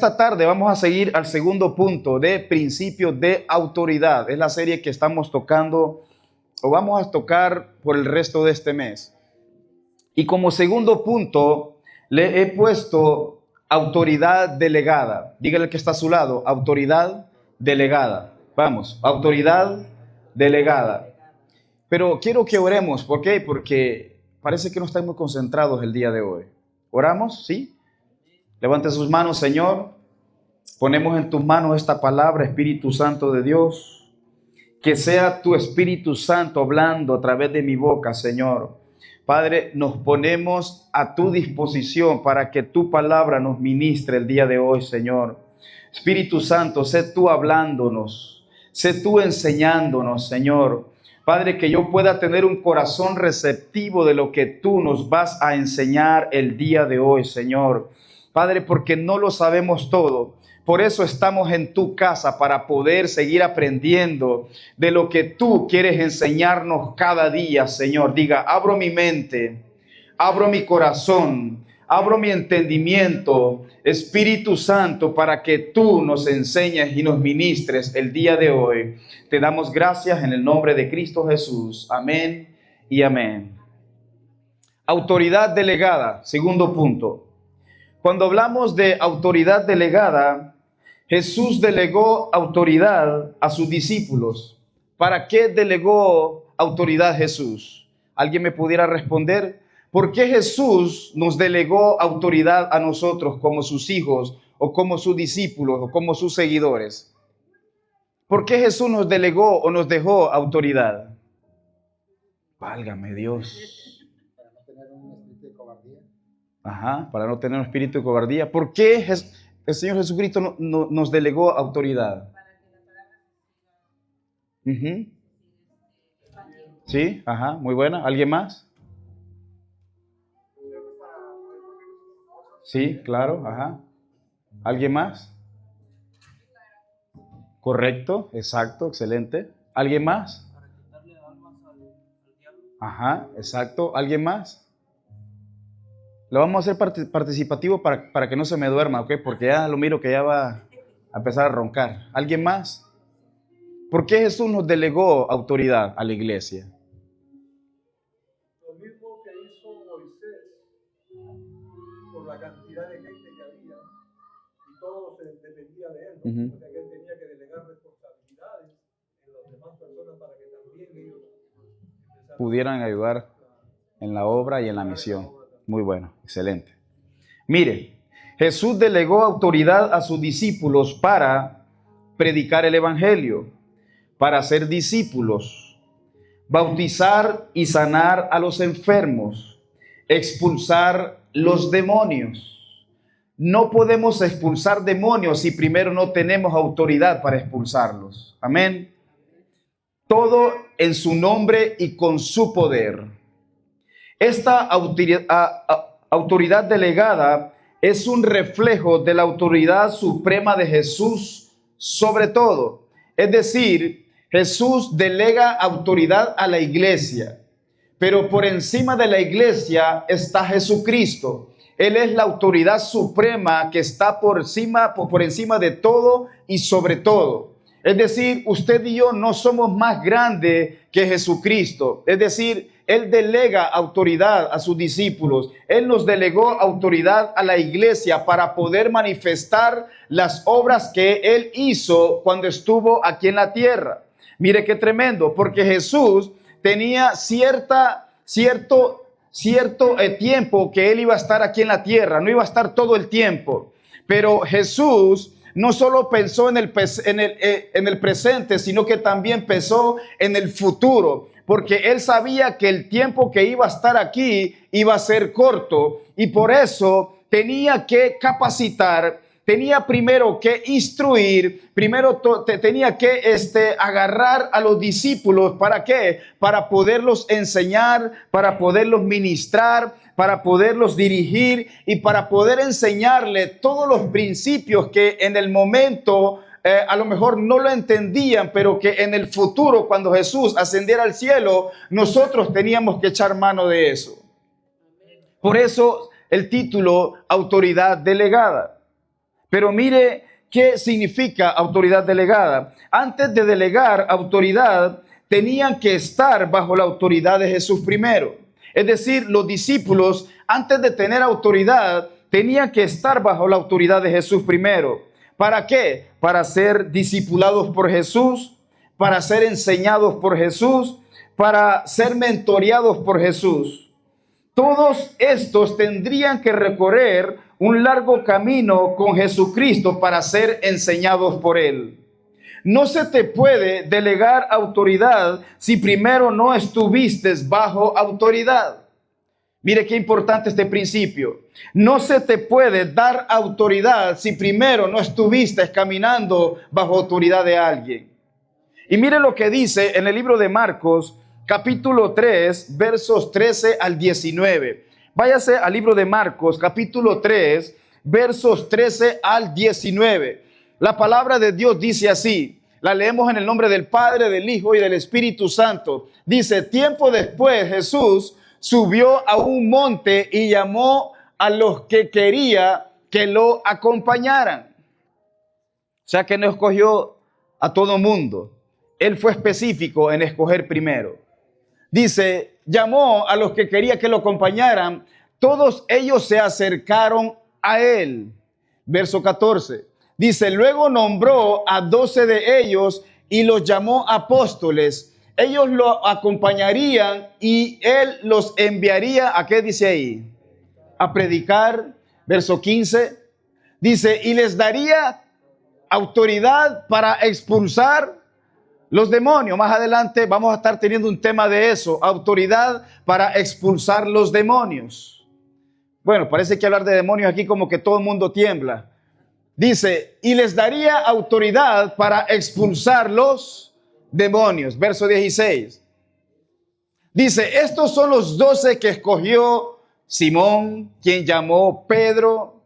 esta tarde vamos a seguir al segundo punto de principios de autoridad. Es la serie que estamos tocando o vamos a tocar por el resto de este mes. Y como segundo punto le he puesto autoridad delegada. Dígale que está a su lado, autoridad delegada. Vamos, autoridad delegada. Pero quiero que oremos. ¿Por qué? Porque parece que no estamos concentrados el día de hoy. ¿Oramos? ¿Sí? Levante sus manos, Señor. Ponemos en tus manos esta palabra, Espíritu Santo de Dios. Que sea tu Espíritu Santo hablando a través de mi boca, Señor. Padre, nos ponemos a tu disposición para que tu palabra nos ministre el día de hoy, Señor. Espíritu Santo, sé tú hablándonos, sé tú enseñándonos, Señor. Padre, que yo pueda tener un corazón receptivo de lo que tú nos vas a enseñar el día de hoy, Señor. Padre, porque no lo sabemos todo. Por eso estamos en tu casa, para poder seguir aprendiendo de lo que tú quieres enseñarnos cada día, Señor. Diga, abro mi mente, abro mi corazón, abro mi entendimiento, Espíritu Santo, para que tú nos enseñes y nos ministres el día de hoy. Te damos gracias en el nombre de Cristo Jesús. Amén y amén. Autoridad delegada, segundo punto. Cuando hablamos de autoridad delegada, Jesús delegó autoridad a sus discípulos. ¿Para qué delegó autoridad Jesús? ¿Alguien me pudiera responder? ¿Por qué Jesús nos delegó autoridad a nosotros como sus hijos o como sus discípulos o como sus seguidores? ¿Por qué Jesús nos delegó o nos dejó autoridad? Válgame Dios. Para no tener un espíritu de cobardía. ¿Por qué el Señor Jesucristo nos delegó autoridad? Sí, muy buena. ¿Alguien más? Sí, claro, ¿Alguien más? Correcto, exacto, excelente. ¿Alguien más? Exacto. ¿Alguien más? Lo vamos a hacer participativo para que no se me duerma, ¿ok? Porque ya lo miro que ya va a empezar a roncar. ¿Alguien más? ¿Por qué Jesús nos delegó autoridad a la iglesia? Lo mismo que hizo Moisés por la cantidad de gente que había y todo se dependía de él, ¿no? O sea que él tenía que delegar responsabilidades en las demás personas para que también ellos pudieran ayudar en la obra y en la misión. Muy bueno, excelente. Mire, Jesús delegó autoridad a sus discípulos para predicar el evangelio, para ser discípulos, bautizar y sanar a los enfermos, expulsar los demonios. No podemos expulsar demonios si primero no tenemos autoridad para expulsarlos. Amén. Todo en su nombre y con su poder. Esta autoridad delegada es un reflejo de la autoridad suprema de Jesús sobre todo. Es decir, Jesús delega autoridad a la iglesia, pero por encima de la iglesia está Jesucristo. Él es la autoridad suprema que está por encima de todo y sobre todo. Es decir, usted y yo no somos más grandes que Jesucristo. Es decir, Él delega autoridad a sus discípulos. Él nos delegó autoridad a la iglesia para poder manifestar las obras que Él hizo cuando estuvo aquí en la tierra. Mire qué tremendo, porque Jesús tenía cierto tiempo que Él iba a estar aquí en la tierra. No iba a estar todo el tiempo, pero Jesús no solo pensó en el presente, sino que también pensó en el futuro, porque él sabía que el tiempo que iba a estar aquí iba a ser corto y por eso tenía que capacitar, tenía primero que instruir, tenía que agarrar a los discípulos. ¿Para qué? Para poderlos enseñar, para poderlos ministrar, para poderlos dirigir y para poder enseñarle todos los principios que en el momento a lo mejor no lo entendían, pero que en el futuro, cuando Jesús ascendiera al cielo, nosotros teníamos que echar mano de eso. Por eso el título, autoridad delegada. Pero mire qué significa autoridad delegada. Antes de delegar autoridad, tenían que estar bajo la autoridad de Jesús primero. Es decir, los discípulos, antes de tener autoridad, tenían que estar bajo la autoridad de Jesús primero. ¿Para qué? Para ser discipulados por Jesús, para ser enseñados por Jesús, para ser mentoreados por Jesús. Todos estos tendrían que recorrer un largo camino con Jesucristo para ser enseñados por Él. No se te puede delegar autoridad si primero no estuviste bajo autoridad. Mire qué importante este principio. No se te puede dar autoridad si primero no estuviste caminando bajo autoridad de alguien. Y mire lo que dice en el libro de Marcos, capítulo 3, versos 13 al 19. Váyase al libro de Marcos, capítulo 3, versos 13 al 19. La palabra de Dios dice así, la leemos en el nombre del Padre, del Hijo y del Espíritu Santo. Dice, tiempo después Jesús subió a un monte y llamó a los que quería que lo acompañaran. O sea que no escogió a todo mundo. Él fue específico en escoger primero. Dice, llamó a los que quería que lo acompañaran. Todos ellos se acercaron a él. Verso 14. Dice, luego nombró a 12 de ellos y los llamó apóstoles. Ellos lo acompañarían y él los enviaría, ¿a qué dice ahí? A predicar. Verso 15. Dice, y les daría autoridad para expulsar los demonios. Más adelante vamos a estar teniendo un tema de eso, autoridad para expulsar los demonios. Bueno, parece que hablar de demonios aquí como que todo el mundo tiembla. Dice, y les daría autoridad para expulsar los demonios. Verso 16. Dice, estos son los 12 que escogió Simón, quien llamó Pedro.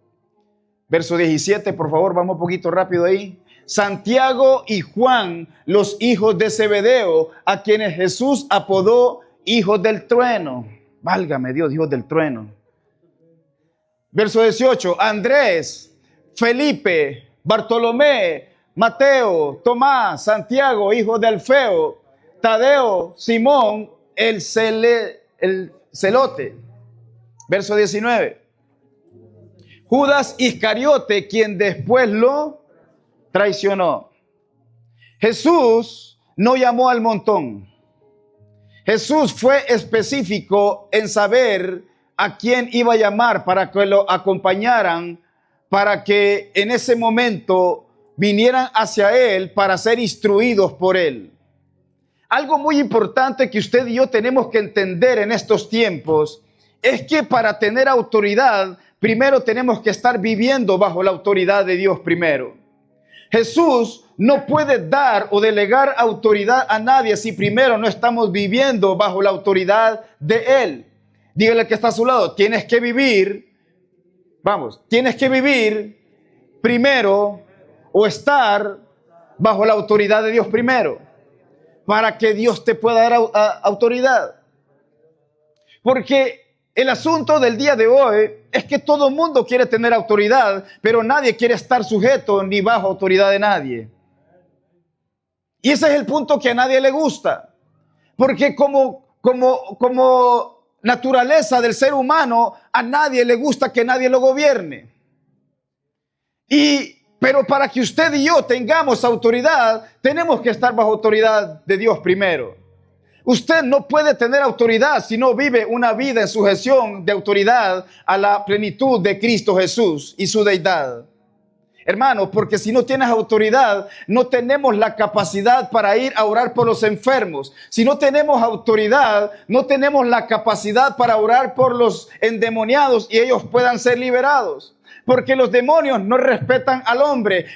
Verso 17, por favor, vamos un poquito rápido ahí. Santiago y Juan, los hijos de Zebedeo, a quienes Jesús apodó hijos del trueno. Válgame Dios, hijos del trueno. Verso 18, Andrés, Felipe, Bartolomé, Mateo, Tomás, Santiago, hijo de Alfeo, Tadeo, Simón, el celote. Verso 19. Judas Iscariote, quien después lo traicionó. Jesús no llamó al montón. Jesús fue específico en saber a quién iba a llamar para que lo acompañaran, para que en ese momento vinieran hacia él para ser instruidos por él. Algo muy importante que usted y yo tenemos que entender en estos tiempos es que para tener autoridad, primero tenemos que estar viviendo bajo la autoridad de Dios primero. Jesús no puede dar o delegar autoridad a nadie si primero no estamos viviendo bajo la autoridad de Él. Dígale al que está a su lado, tienes que vivir primero o estar bajo la autoridad de Dios primero para que Dios te pueda dar autoridad. Porque el asunto del día de hoy es que todo el mundo quiere tener autoridad, pero nadie quiere estar sujeto ni bajo autoridad de nadie. Y ese es el punto que a nadie le gusta. Porque como naturaleza del ser humano, a nadie le gusta que nadie lo gobierne. Pero para que usted y yo tengamos autoridad, tenemos que estar bajo autoridad de Dios primero. Usted no puede tener autoridad si no vive una vida en sujeción de autoridad a la plenitud de Cristo Jesús y su deidad. Hermano, porque si no tienes autoridad, no tenemos la capacidad para ir a orar por los enfermos. Si no tenemos autoridad, no tenemos la capacidad para orar por los endemoniados y ellos puedan ser liberados. Porque los demonios no respetan al hombre.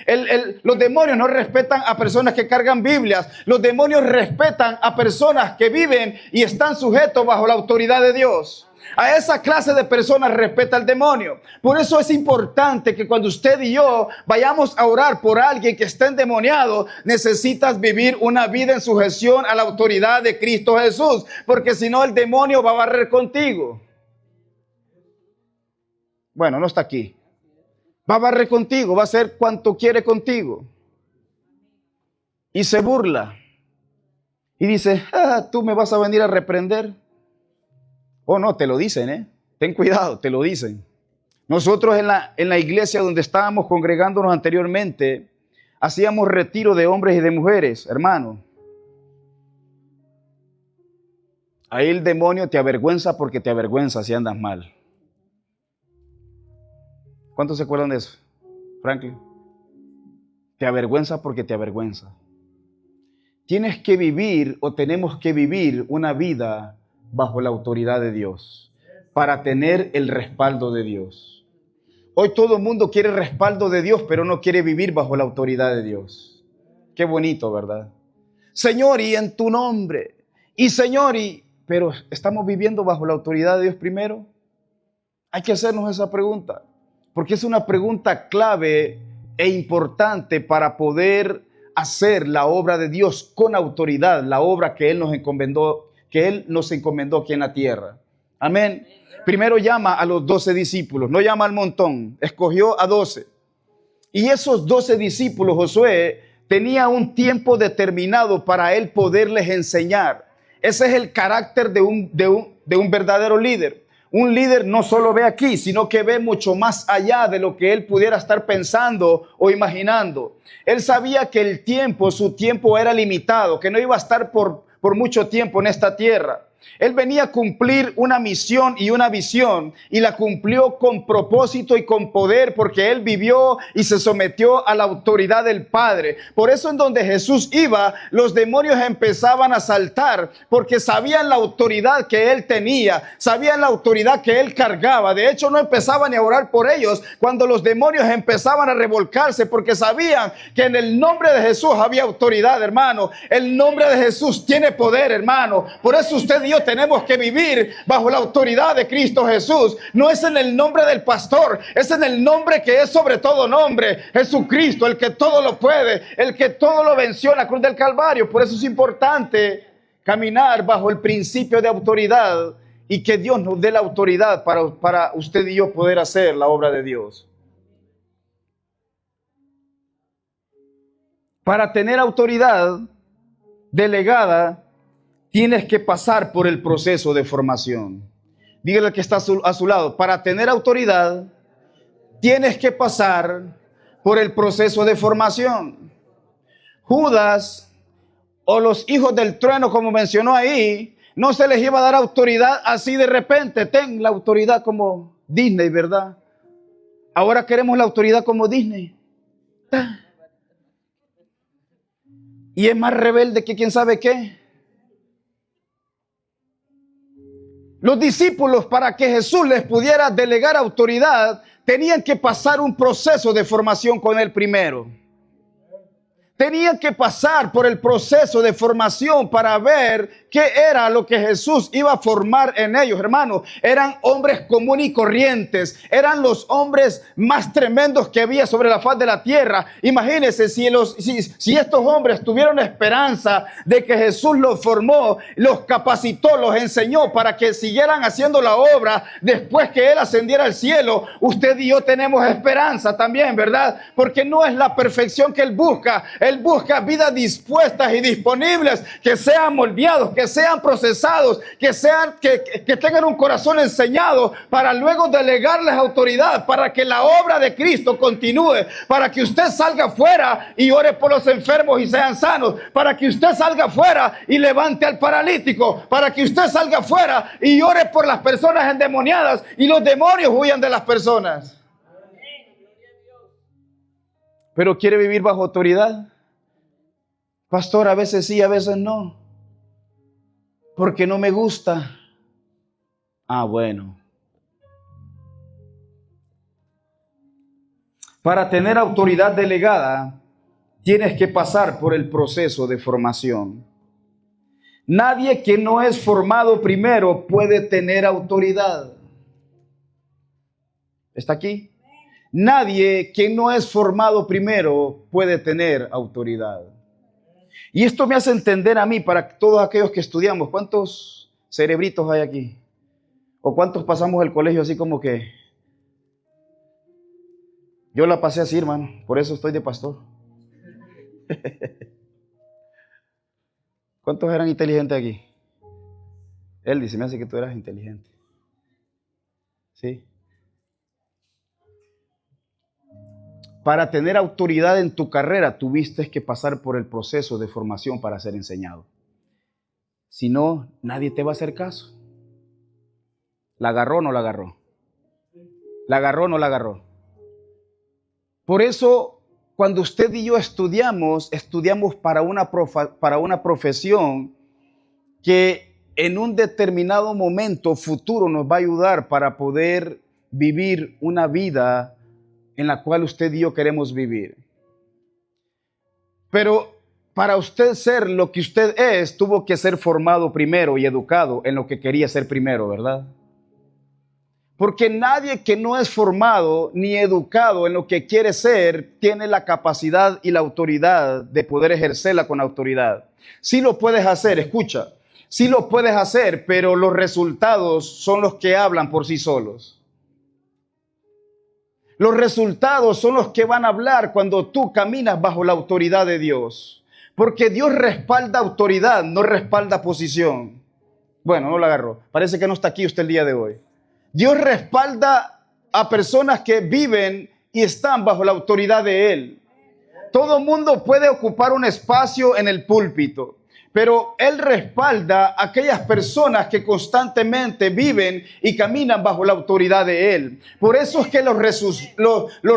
Los demonios no respetan a personas que cargan Biblias. Los demonios respetan a personas que viven y están sujetos bajo la autoridad de Dios. A esa clase de personas respeta el demonio. Por eso es importante que cuando usted y yo vayamos a orar por alguien que está endemoniado, necesitas vivir una vida en sujeción a la autoridad de Cristo Jesús. Porque si no, el demonio va a barrer contigo. Bueno, no está aquí. Va a barrer contigo, va a hacer cuanto quiere contigo. Y se burla. Y dice, tú me vas a venir a reprender. Oh, no, te lo dicen, ¿eh? Ten cuidado, te lo dicen. Nosotros en la iglesia donde estábamos congregándonos anteriormente, hacíamos retiro de hombres y de mujeres, hermano. Ahí el demonio te avergüenza porque te avergüenza si andas mal. ¿Cuántos se acuerdan de eso, Franklin? Te avergüenza porque te avergüenza. Tienes que vivir o tenemos que vivir una vida bajo la autoridad de Dios para tener el respaldo de Dios. Hoy todo el mundo quiere el respaldo de Dios, pero no quiere vivir bajo la autoridad de Dios. Qué bonito, ¿verdad? Señor, y en tu nombre. Y Señor, pero ¿estamos viviendo bajo la autoridad de Dios primero? Hay que hacernos esa pregunta, porque es una pregunta clave e importante para poder hacer la obra de Dios con autoridad, la obra que Él nos encomendó aquí en la tierra. Amén. Primero llama a los 12 discípulos, no llama al montón, escogió a 12. Y esos 12 discípulos, Josué tenía un tiempo determinado para él poderles enseñar. Ese es el carácter de un verdadero líder. Un líder no solo ve aquí, sino que ve mucho más allá de lo que él pudiera estar pensando o imaginando. Él sabía que su tiempo era limitado, que no iba a estar por mucho tiempo en esta tierra. Él venía a cumplir una misión y una visión y la cumplió con propósito y con poder porque él vivió y se sometió a la autoridad del Padre. Por eso en donde Jesús iba, los demonios empezaban a saltar porque sabían la autoridad que él tenía, sabían la autoridad que él cargaba. De hecho, no empezaban a orar por ellos cuando los demonios empezaban a revolcarse porque sabían que en el nombre de Jesús había autoridad, hermano. El nombre de Jesús tiene poder, hermano. Por eso usted y yo tenemos que vivir bajo la autoridad de Cristo Jesús. No es en el nombre del pastor, es en el nombre que es sobre todo nombre, Jesucristo, el que todo lo puede, el que todo lo venció en la cruz del Calvario. Por eso es importante caminar bajo el principio de autoridad y que Dios nos dé la autoridad para usted y yo poder hacer la obra de Dios. Para tener autoridad delegada, tienes que pasar por el proceso de formación. Dígale al que está a su lado, para tener autoridad, tienes que pasar por el proceso de formación. Judas o los hijos del trueno, como mencionó ahí, no se les iba a dar autoridad así de repente. Ten la autoridad como Disney, ¿verdad? Ahora queremos la autoridad como Disney. Y es más rebelde que quién sabe qué. Los discípulos, para que Jesús les pudiera delegar autoridad, tenían que pasar un proceso de formación con él primero. Tenían que pasar por el proceso de formación para ver qué era lo que Jesús iba a formar en ellos, hermanos. Eran hombres comunes y corrientes. Eran los hombres más tremendos que había sobre la faz de la tierra. Imagínense si estos hombres tuvieron esperanza de que Jesús los formó, los capacitó, los enseñó para que siguieran haciendo la obra después que Él ascendiera al cielo. Usted y yo tenemos esperanza también, ¿verdad? Porque no es la perfección que Él busca. Él busca vidas dispuestas y disponibles, que sean moldeados, que sean procesados, que tengan un corazón enseñado para luego delegarles autoridad, para que la obra de Cristo continúe, para que usted salga afuera y ore por los enfermos y sean sanos, para que usted salga afuera y levante al paralítico, para que usted salga afuera y ore por las personas endemoniadas y los demonios huyan de las personas. ¿Pero quiere vivir bajo autoridad? Pastor, a veces sí, a veces no. Porque no me gusta. Ah, bueno. Para tener autoridad delegada, tienes que pasar por el proceso de formación. Nadie que no es formado primero puede tener autoridad. ¿Está aquí? Nadie que no es formado primero puede tener autoridad. Y esto me hace entender a mí, para todos aquellos que estudiamos, ¿cuántos cerebritos hay aquí? ¿O cuántos pasamos el colegio así como que? Yo la pasé así, hermano. Por eso estoy de pastor. ¿Cuántos eran inteligentes aquí? Él dice, me hace que tú eras inteligente. ¿Sí? Para tener autoridad en tu carrera, tuviste que pasar por el proceso de formación para ser enseñado. Si no, nadie te va a hacer caso. ¿La agarró o no la agarró? ¿La agarró o no la agarró? Por eso, cuando usted y yo estudiamos para una profesión que en un determinado momento futuro nos va a ayudar para poder vivir una vida en la cual usted y yo queremos vivir. Pero para usted ser lo que usted es, tuvo que ser formado primero y educado en lo que quería ser primero, ¿verdad? Porque nadie que no es formado ni educado en lo que quiere ser, tiene la capacidad y la autoridad de poder ejercerla con autoridad. Sí lo puedes hacer, escucha, sí lo puedes hacer, pero los resultados son los que hablan por sí solos. Los resultados son los que van a hablar cuando tú caminas bajo la autoridad de Dios. Porque Dios respalda autoridad, no respalda posición. Bueno, no la agarró. Parece que no está aquí usted el día de hoy. Dios respalda a personas que viven y están bajo la autoridad de Él. Todo mundo puede ocupar un espacio en el púlpito, pero Él respalda a aquellas personas que constantemente viven y caminan bajo la autoridad de Él. Por eso es que los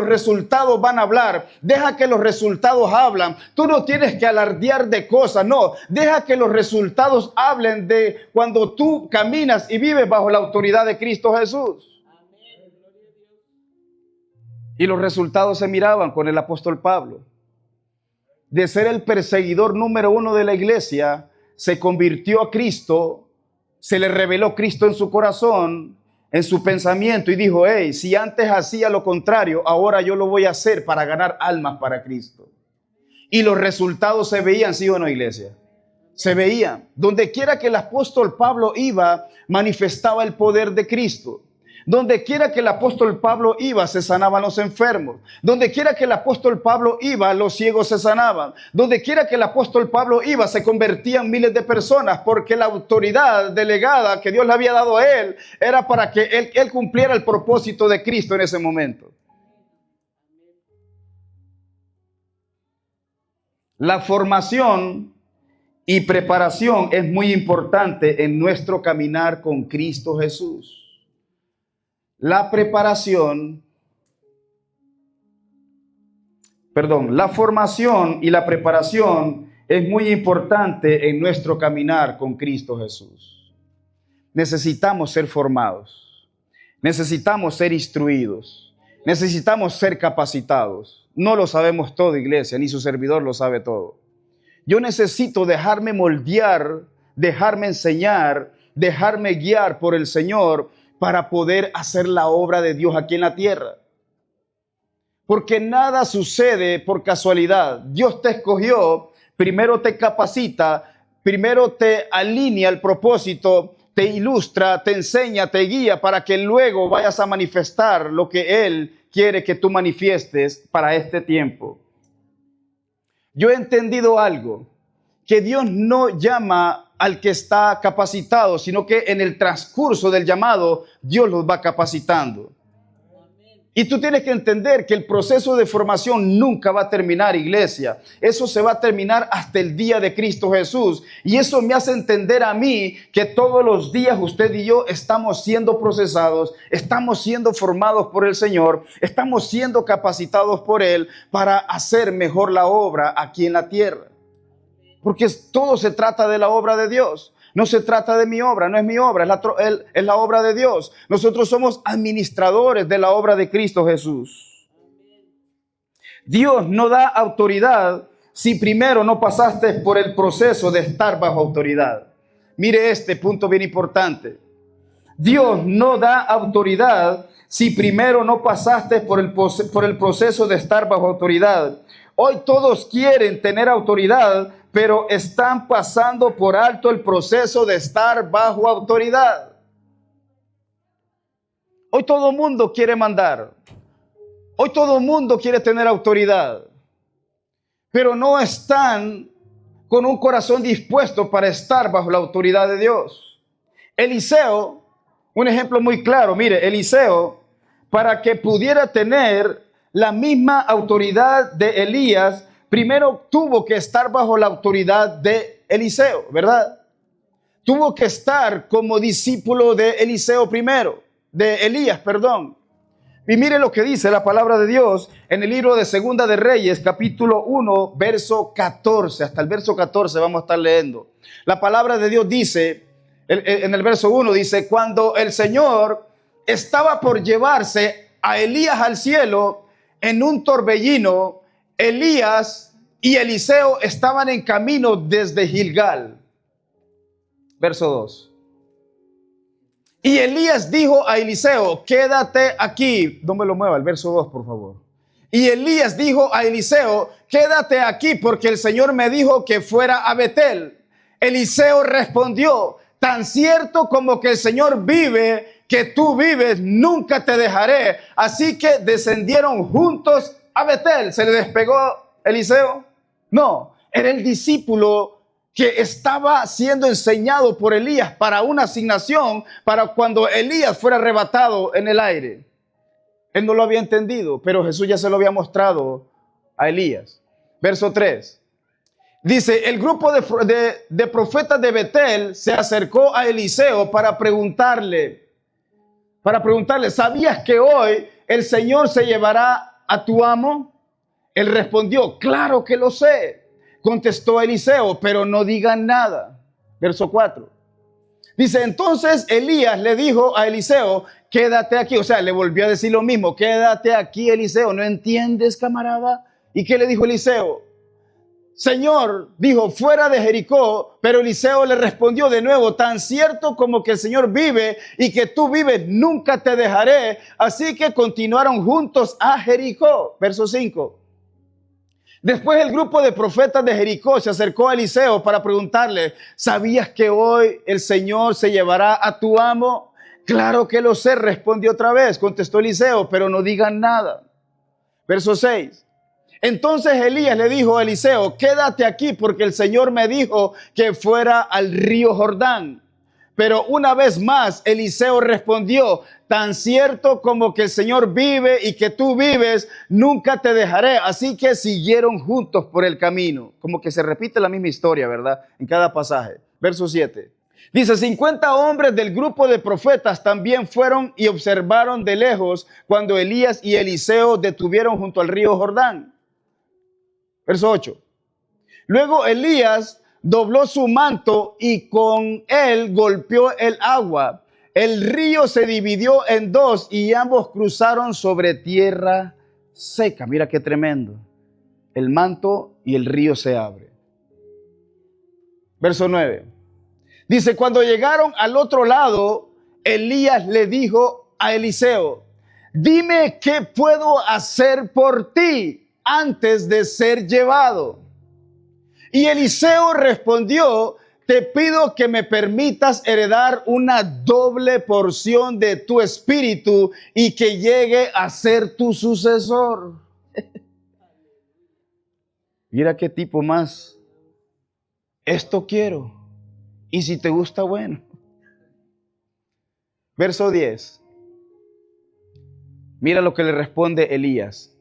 resultados van a hablar. Deja que los resultados hablan. Tú no tienes que alardear de cosas, no. Deja que los resultados hablen de cuando tú caminas y vives bajo la autoridad de Cristo Jesús. Y los resultados se miraban con el apóstol Pablo. De ser el perseguidor número 1 de la iglesia, se convirtió a Cristo, se le reveló Cristo en su corazón, en su pensamiento y dijo, hey, si antes hacía lo contrario, ahora yo lo voy a hacer para ganar almas para Cristo. Y los resultados se veían, ¿sí o no, iglesia? Se veían. Donde quiera que el apóstol Pablo iba, manifestaba el poder de Cristo. Donde quiera que el apóstol Pablo iba, se sanaban los enfermos. Donde quiera que el apóstol Pablo iba, los ciegos se sanaban. Donde quiera que el apóstol Pablo iba, se convertían miles de personas, porque la autoridad delegada que Dios le había dado a él era para que él cumpliera el propósito de Cristo en ese momento. La formación y preparación es muy importante en nuestro caminar con Cristo Jesús. La formación y la preparación es muy importante en nuestro caminar con Cristo Jesús. Necesitamos ser formados, necesitamos ser instruidos, necesitamos ser capacitados. No lo sabemos todo, iglesia, ni su servidor lo sabe todo. Yo necesito dejarme moldear, dejarme enseñar, dejarme guiar por el Señor para poder hacer la obra de Dios aquí en la tierra. Porque nada sucede por casualidad. Dios te escogió, primero te capacita, primero te alinea el propósito, te ilustra, te enseña, te guía para que luego vayas a manifestar lo que Él quiere que tú manifiestes para este tiempo. Yo he entendido algo, que Dios no llama al que está capacitado, sino que en el transcurso del llamado, Dios los va capacitando. Y tú tienes que entender que el proceso de formación nunca va a terminar, iglesia. Eso se va a terminar hasta el día de Cristo Jesús. Y eso me hace entender a mí que todos los días usted y yo estamos siendo procesados, estamos siendo formados por el Señor, estamos siendo capacitados por Él para hacer mejor la obra aquí en la tierra. Porque todo se trata de la obra de Dios. No se trata de mi obra, no es mi obra, es la obra de Dios. Nosotros somos administradores de la obra de Cristo Jesús. Dios no da autoridad si primero no pasaste por el proceso de estar bajo autoridad. Mire este punto bien importante. Dios no da autoridad si primero no pasaste por el proceso de estar bajo autoridad. Hoy todos quieren tener autoridad, pero están pasando por alto el proceso de estar bajo autoridad. Hoy todo el mundo quiere mandar. Hoy todo el mundo quiere tener autoridad, pero no están con un corazón dispuesto para estar bajo la autoridad de Dios. Eliseo, un ejemplo muy claro, mire, Eliseo, para que pudiera tener la misma autoridad de Elías, primero tuvo que estar bajo la autoridad de Eliseo, ¿verdad? Tuvo que estar como discípulo de Eliseo primero, de Elías, perdón. Y mire lo que dice la palabra de Dios en el libro de Segunda de Reyes, capítulo 1, verso 14. Hasta el verso 14 vamos a estar leyendo. La palabra de Dios dice, en el verso 1 dice, cuando el Señor estaba por llevarse a Elías al cielo en un torbellino, Elías y Eliseo estaban en camino desde Gilgal. Verso 2. Y Elías dijo a Eliseo, quédate aquí. No me lo mueva, el verso 2, por favor. Y Elías dijo a Eliseo, quédate aquí porque el Señor me dijo que fuera a Betel. Eliseo respondió, tan cierto como que el Señor vive, que tú vives, nunca te dejaré. Así que descendieron juntos a Betel. ¿Se le despegó Eliseo? No, era el discípulo que estaba siendo enseñado por Elías para una asignación para cuando Elías fuera arrebatado en el aire. Él no lo había entendido, pero Jesús ya se lo había mostrado a Elías. Verso 3. Dice, el grupo de profetas de Betel se acercó a Eliseo para preguntarle, ¿sabías que hoy el Señor se llevará a tu amo? Él respondió, claro que lo sé. Contestó Eliseo, pero no digan nada. Verso 4. Dice, entonces Elías le dijo a Eliseo, quédate aquí. O sea, le volvió a decir lo mismo, quédate aquí, Eliseo. ¿No entiendes, camarada? ¿Y qué le dijo Eliseo? Señor, dijo, fuera de Jericó. Pero Eliseo le respondió de nuevo, tan cierto como que el Señor vive y que tú vives, nunca te dejaré. Así que continuaron juntos a Jericó. Verso 5. Después el grupo de profetas de Jericó se acercó a Eliseo para preguntarle, ¿sabías que hoy el Señor se llevará a tu amo? Claro que lo sé, respondió otra vez, contestó Eliseo, pero no digan nada. Verso 6. Entonces Elías le dijo a Eliseo, quédate aquí porque el Señor me dijo que fuera al río Jordán. Pero una vez más Eliseo respondió, tan cierto como que el Señor vive y que tú vives, nunca te dejaré. Así que siguieron juntos por el camino. Como que se repite la misma historia, ¿verdad? En cada pasaje. Verso 7. Dice, 50 hombres del grupo de profetas también fueron y observaron de lejos cuando Elías y Eliseo detuvieron junto al río Jordán. Verso 8. Luego Elías dobló su manto y con él golpeó el agua. El río se dividió en dos y ambos cruzaron sobre tierra seca. Mira qué tremendo. El manto y el río se abre. Verso 9. Dice, cuando llegaron al otro lado, Elías le dijo a Eliseo, dime qué puedo hacer por ti antes de ser llevado. Y Eliseo respondió, te pido que me permitas heredar una doble porción de tu espíritu y que llegue a ser tu sucesor. Mira qué tipo más. Esto quiero. Y si te gusta, bueno. Verso 10. Mira lo que le responde Elías.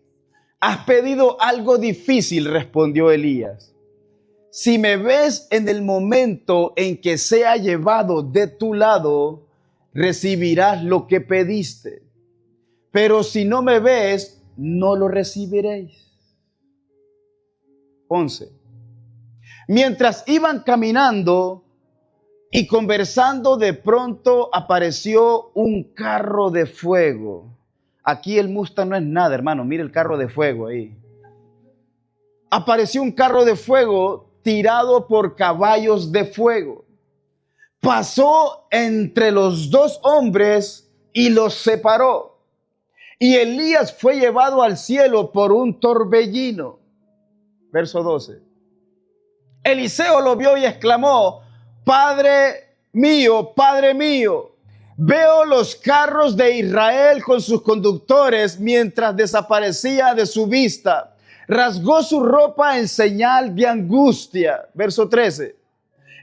Has pedido algo difícil, respondió Elías. Si me ves en el momento en que sea llevado de tu lado, recibirás lo que pediste. Pero si no me ves, no lo recibiréis. 11. Mientras iban caminando y conversando, de pronto apareció un carro de fuego. Aquí el Mustang no es nada, hermano. Mire el carro de fuego ahí. Apareció un carro de fuego tirado por caballos de fuego. Pasó entre los dos hombres y los separó. Y Elías fue llevado al cielo por un torbellino. Verso 12. Eliseo lo vio y exclamó, Padre mío, Veo los carros de Israel con sus conductores mientras desaparecía de su vista. Rasgó su ropa en señal de angustia. Verso 13.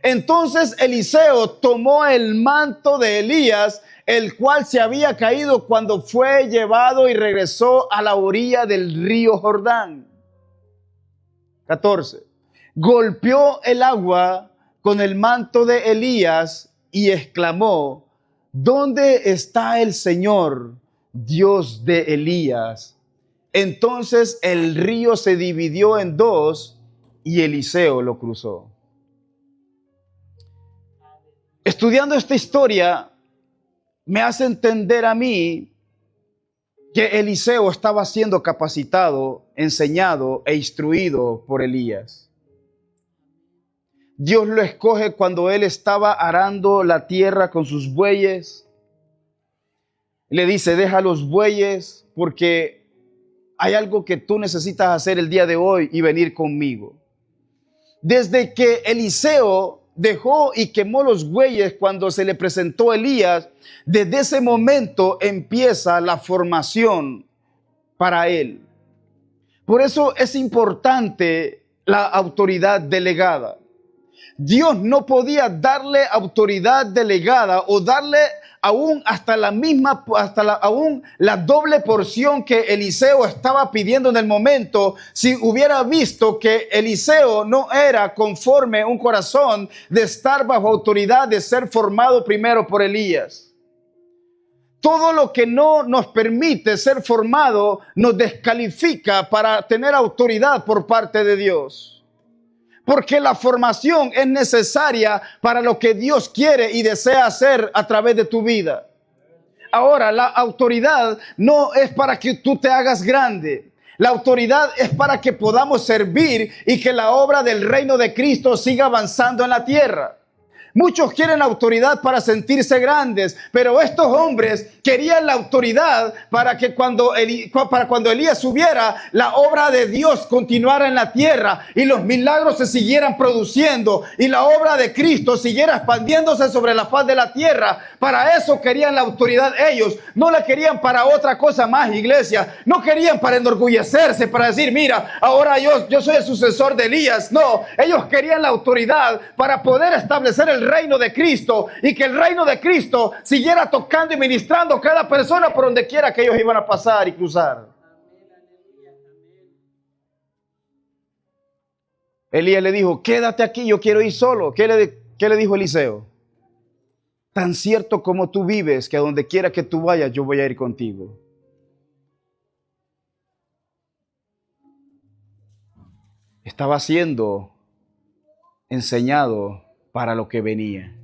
Entonces Eliseo tomó el manto de Elías, el cual se había caído cuando fue llevado, y regresó a la orilla del río Jordán. 14. Golpeó el agua con el manto de Elías y exclamó: ¿dónde está el Señor, Dios de Elías? Entonces el río se dividió en dos y Eliseo lo cruzó. Estudiando esta historia me hace entender a mí que Eliseo estaba siendo capacitado, enseñado e instruido por Elías. Dios lo escoge cuando él estaba arando la tierra con sus bueyes. Le dice: deja los bueyes porque hay algo que tú necesitas hacer el día de hoy y venir conmigo. Desde que Eliseo dejó y quemó los bueyes cuando se le presentó Elías, desde ese momento empieza la formación para él. Por eso es importante la autoridad delegada. Dios no podía darle autoridad delegada o darle aún aún la doble porción que Eliseo estaba pidiendo en el momento, si hubiera visto que Eliseo no era conforme un corazón de estar bajo autoridad, de ser formado primero por Elías. Todo lo que no nos permite ser formado nos descalifica para tener autoridad por parte de Dios. Porque la formación es necesaria para lo que Dios quiere y desea hacer a través de tu vida. Ahora, la autoridad no es para que tú te hagas grande. La autoridad es para que podamos servir y que la obra del reino de Cristo siga avanzando en la tierra. Muchos quieren autoridad para sentirse grandes, pero estos hombres querían la autoridad para que cuando Elías subiera, la obra de Dios continuara en la tierra y los milagros se siguieran produciendo y la obra de Cristo siguiera expandiéndose sobre la faz de la tierra. Para eso querían la autoridad ellos. No la querían para otra cosa más, iglesia. No querían para enorgullecerse, para decir: mira, ahora yo soy el sucesor de Elías. No, ellos querían la autoridad para poder establecer el reino de Cristo y que el reino de Cristo siguiera tocando y ministrando a cada persona por donde quiera que ellos iban a pasar y cruzar. Elías le dijo: quédate aquí, yo quiero ir solo. ¿Qué le dijo Eliseo? Tan cierto como tú vives, que a donde quiera que tú vayas, yo voy a ir contigo. Estaba siendo enseñado para lo que venía.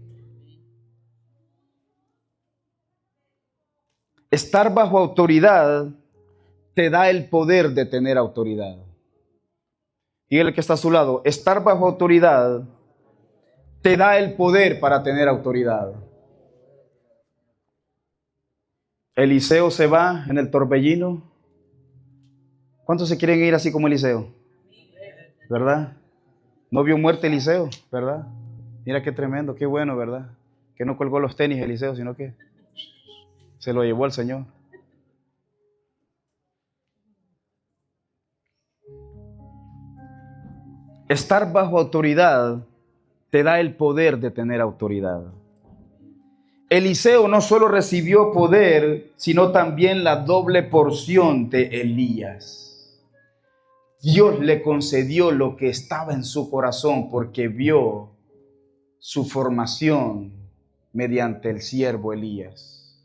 Estar bajo autoridad te da el poder de tener autoridad. Y el que está a su lado: estar bajo autoridad te da el poder para tener autoridad. Eliseo se va en el torbellino. ¿Cuántos se quieren ir así como Eliseo? ¿Verdad? No vio muerte Eliseo, ¿verdad? Mira qué tremendo, qué bueno, ¿verdad? Que no colgó los tenis Eliseo, sino que se lo llevó al Señor. Estar bajo autoridad te da el poder de tener autoridad. Eliseo no solo recibió poder, sino también la doble porción de Elías. Dios le concedió lo que estaba en su corazón porque vio su formación mediante el siervo Elías.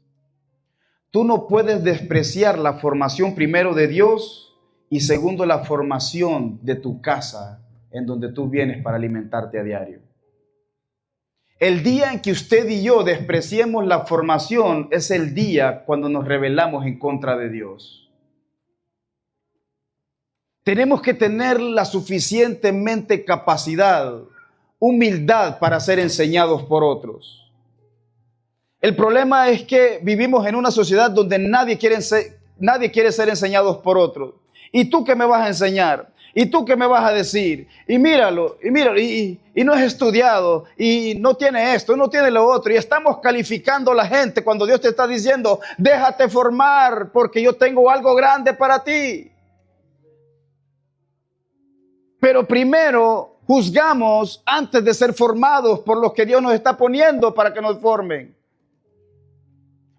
Tú no puedes despreciar la formación, primero, de Dios y segundo, la formación de tu casa en donde tú vienes para alimentarte a diario. El día en que usted y yo despreciemos la formación es el día cuando nos rebelamos en contra de Dios. Tenemos que tener la suficientemente capacidad, humildad para ser enseñados por otros. El problema es que vivimos en una sociedad donde nadie quiere ser enseñados por otros. ¿Y tú qué me vas a enseñar? ¿Y tú qué me vas a decir? Y míralo, y no es estudiado, y no tiene esto, no tiene lo otro. Y estamos calificando a la gente cuando Dios te está diciendo, déjate formar, porque yo tengo algo grande para ti. Pero primero juzgamos antes de ser formados por los que Dios nos está poniendo para que nos formen.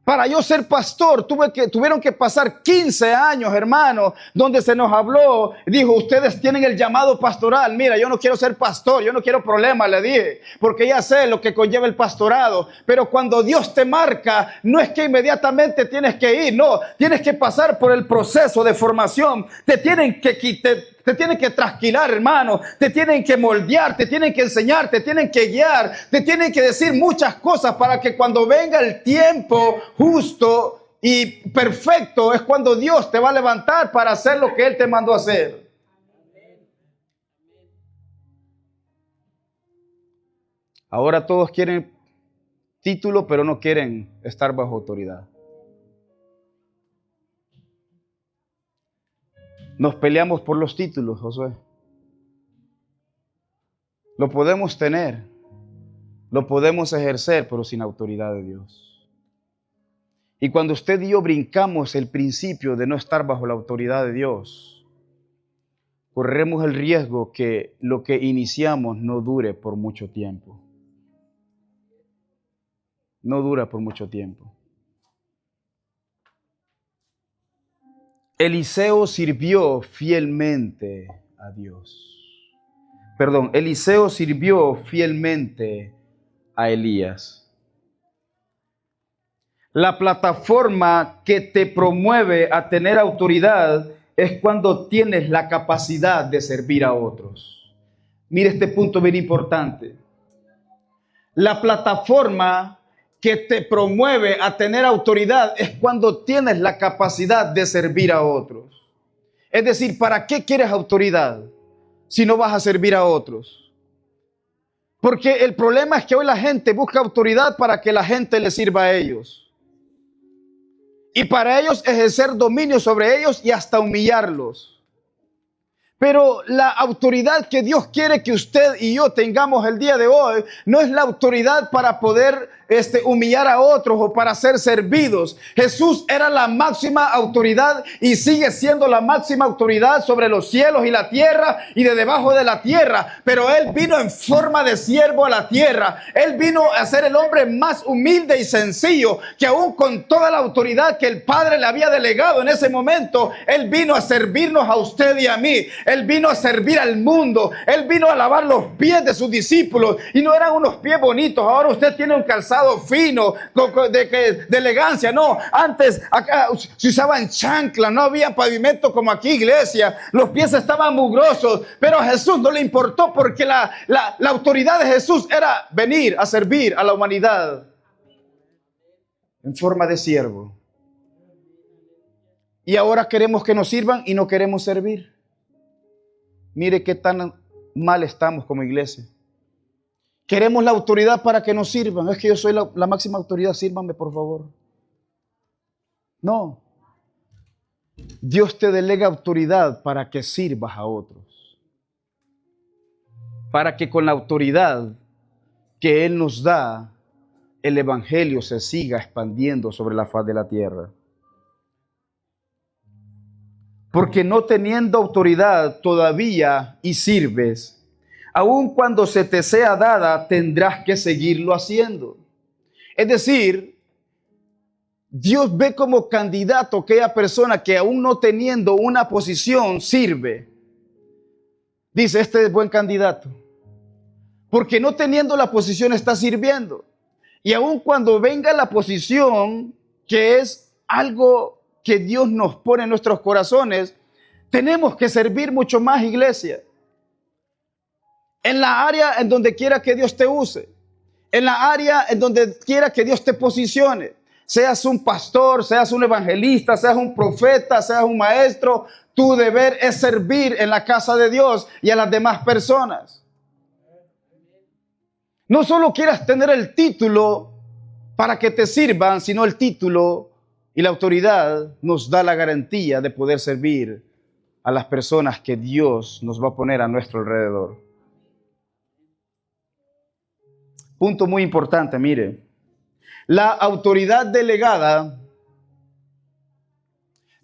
Para yo ser pastor, tuvieron que pasar 15 años, hermano, donde se nos habló, dijo, ustedes tienen el llamado pastoral. Mira, yo no quiero ser pastor, yo no quiero problemas, le dije, porque ya sé lo que conlleva el pastorado. Pero cuando Dios te marca, no es que inmediatamente tienes que ir, no, tienes que pasar por el proceso de formación. Te tienen que trasquilar, hermano, te tienen que moldear, te tienen que enseñar, te tienen que guiar, te tienen que decir muchas cosas para que cuando venga el tiempo justo y perfecto es cuando Dios te va a levantar para hacer lo que Él te mandó a hacer. Ahora todos quieren título, pero no quieren estar bajo autoridad. Nos peleamos por los títulos, Josué. Lo podemos tener, lo podemos ejercer, pero sin autoridad de Dios. Y cuando usted y yo brincamos el principio de no estar bajo la autoridad de Dios, corremos el riesgo que lo que iniciamos no dure por mucho tiempo. No dura por mucho tiempo. Eliseo sirvió fielmente a Dios. Eliseo sirvió fielmente a Elías. La plataforma que te promueve a tener autoridad es cuando tienes la capacidad de servir a otros. Mire este punto bien importante. La plataforma que te promueve a tener autoridad es cuando tienes la capacidad de servir a otros. Es decir, ¿para qué quieres autoridad si no vas a servir a otros? Porque el problema es que hoy la gente busca autoridad para que la gente le sirva a ellos. Y para ellos ejercer dominio sobre ellos y hasta humillarlos. Pero la autoridad que Dios quiere que usted y yo tengamos el día de hoy no es la autoridad para poder humillar a otros o para ser servidos. Jesús era la máxima autoridad y sigue siendo la máxima autoridad sobre los cielos y la tierra y de debajo de la tierra. Pero Él vino en forma de siervo a la tierra. Él vino a ser el hombre más humilde y sencillo, que aún con toda la autoridad que el Padre le había delegado en ese momento, Él vino a servirnos a usted y a mí. Él vino a servir al mundo. Él vino a lavar los pies de sus discípulos y no eran unos pies bonitos. Ahora usted tiene un calzado fino, de elegancia. No, antes acá se usaban chanclas, no había pavimento como aquí, iglesia. Los pies estaban mugrosos, pero a Jesús no le importó porque la autoridad de Jesús era venir a servir a la humanidad en forma de siervo. Y ahora queremos que nos sirvan y no queremos servir. Mire qué tan mal estamos como iglesia. Queremos la autoridad para que nos sirvan. Es que yo soy la máxima autoridad, sírvanme por favor. No. Dios te delega autoridad para que sirvas a otros. Para que con la autoridad que Él nos da, el evangelio se siga expandiendo sobre la faz de la tierra. Porque no teniendo autoridad todavía y sirves, aun cuando se te sea dada, tendrás que seguirlo haciendo. Es decir, Dios ve como candidato aquella persona que aún no teniendo una posición sirve. Dice, este es buen candidato. Porque no teniendo la posición está sirviendo. Y aun cuando venga la posición, que es algo que Dios nos pone en nuestros corazones, tenemos que servir mucho más, iglesia. En la área en donde quiera que Dios te use, en la área en donde quiera que Dios te posicione, seas un pastor, seas un evangelista, seas un profeta, seas un maestro, tu deber es servir en la casa de Dios y a las demás personas. No solo quieras tener el título para que te sirvan, sino el título y la autoridad nos da la garantía de poder servir a las personas que Dios nos va a poner a nuestro alrededor. Punto muy importante, mire. La autoridad delegada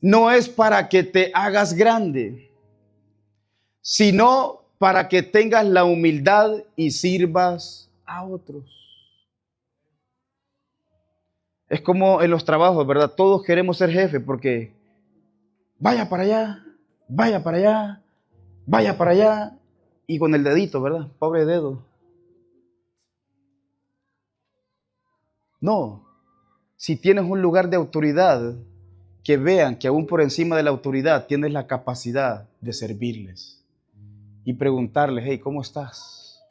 no es para que te hagas grande, sino para que tengas la humildad y sirvas a otros. Es como en los trabajos, ¿verdad? Todos queremos ser jefe porque vaya para allá, vaya para allá, vaya para allá. Y con el dedito, ¿verdad? Pobre dedo. No, si tienes un lugar de autoridad, que vean que aún por encima de la autoridad tienes la capacidad de servirles y preguntarles, hey, ¿cómo estás?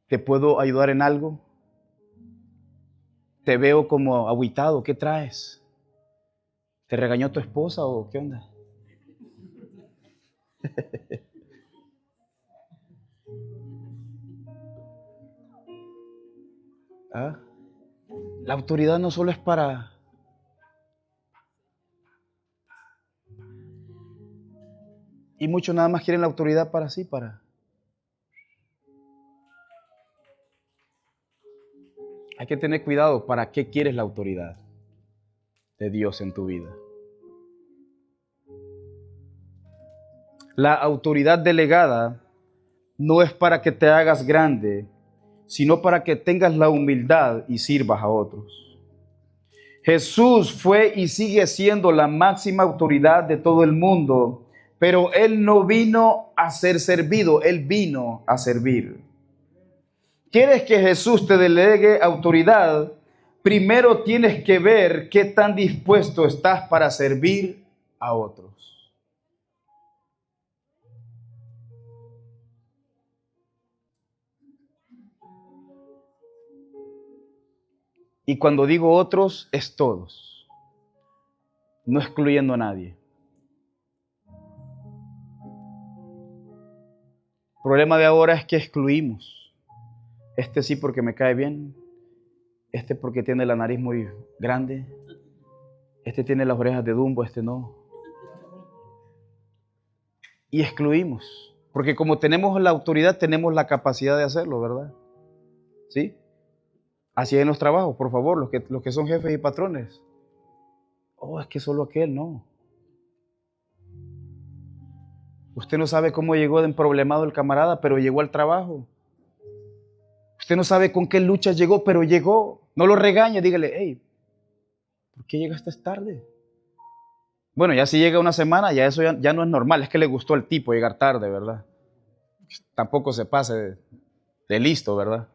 ¿Te puedo ayudar en algo? Te veo como agüitado, ¿qué traes? ¿Te regañó tu esposa o qué onda? ¿Ah? La autoridad no solo es para... Y muchos nada más quieren la autoridad para sí, para... Hay que tener cuidado para qué quieres la autoridad de Dios en tu vida. La autoridad delegada no es para que te hagas grande, sino para que tengas la humildad y sirvas a otros. Jesús fue y sigue siendo la máxima autoridad de todo el mundo, pero Él no vino a ser servido, Él vino a servir. ¿Quieres que Jesús te delegue autoridad? Primero tienes que ver qué tan dispuesto estás para servir a otros. Y cuando digo otros, es todos, no excluyendo a nadie. El problema de ahora es que excluimos. Este sí porque me cae bien, este porque tiene la nariz muy grande, este tiene las orejas de Dumbo, este no. Y excluimos, porque como tenemos la autoridad, tenemos la capacidad de hacerlo, ¿verdad? ¿Sí? Así es en los trabajos, por favor, los que son jefes y patrones. Oh, es que solo aquel, no. Usted no sabe cómo llegó de emproblemado el camarada, pero llegó al trabajo. Usted no sabe con qué lucha llegó, pero llegó. No lo regañe, dígale, hey, ¿por qué llegaste tarde? Bueno, ya si llega una semana, ya eso ya no es normal. Es que le gustó al tipo llegar tarde, ¿verdad? Tampoco se pase de listo, ¿verdad?